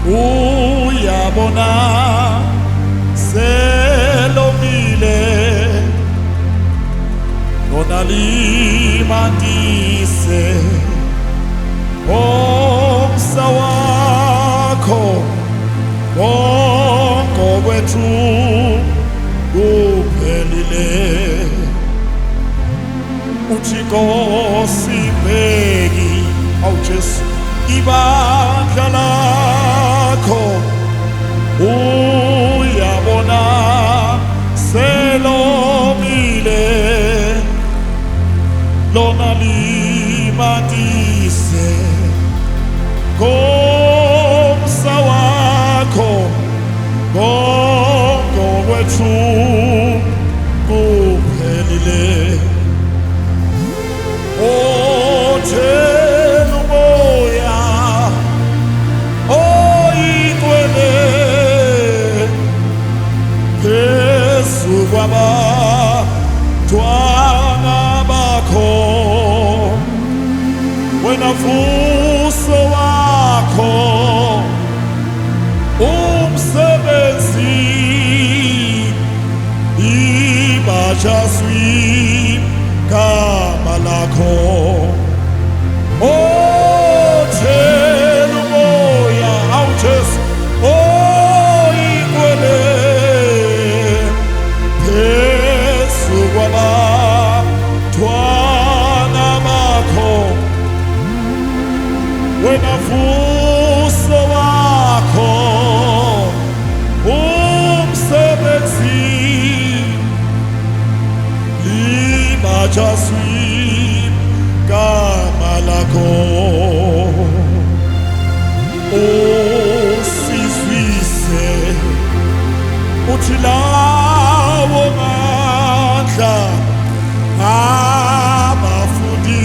uyabona selomile lona limandise omsa wakho bonke wethu uphelile uthi Nkosi bheki awu Jesu ibandla lakho uyabona selomile lona limandise komsa wakho bonke wethu kuphelile othela umoya oyigcwele phezu kwabantwana bakho wena vuso wakho umsebenzi ibajazwi gama lakho othela umoya awu Jesu oyigcwele phezu kwabantwana bakho wena vuso wakho umsebenzi libajazwi gama lakho usizwise uthi lawo mandla abafundi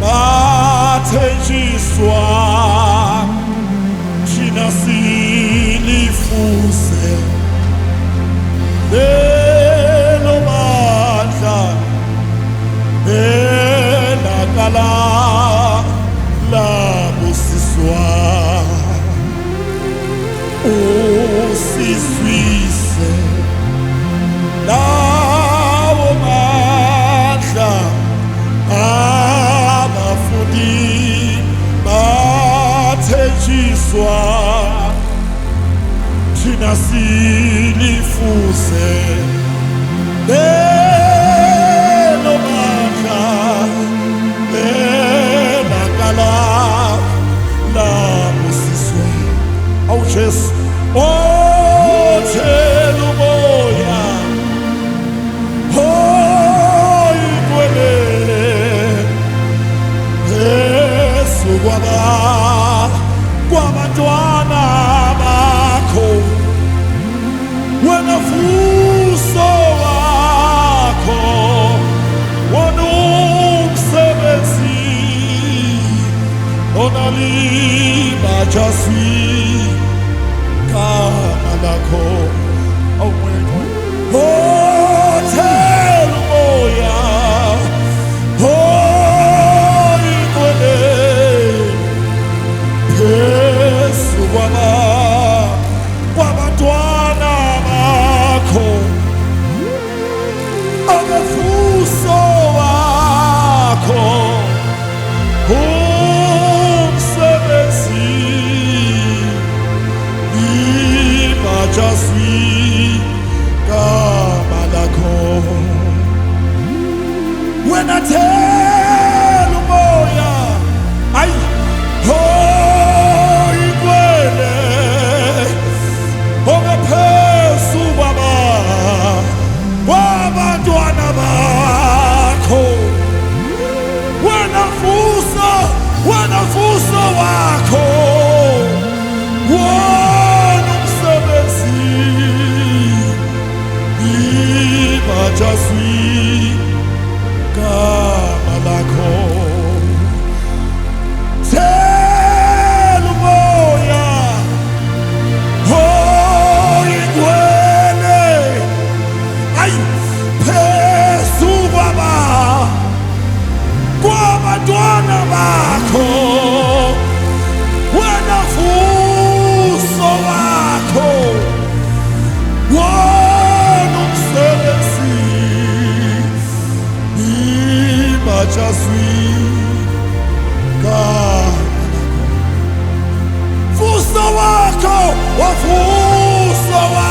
bathenjiswa thina silifuze lelo mandla elakala labusiswa usizwise lawo mandla abafundi bathenjiswa thina silifuze lelo mandla elakala labusiswa awu Jesu othela umoya oyigcwele phezu kwabantwana bakho wena vuso wakho wona umsebenzi lona libajazwi gama lakho othela umoya oyigcwele phezu kwabantwana bakho amavuso wakho umsebenzi ibajazwi gama lakho wena thela umoya ayi oyigcwele ongaphezu kwabantwana bakho wena vuso wakho wona umsebenzi ibajazwi gama hawajazwika. Fuso wako, wafuso wako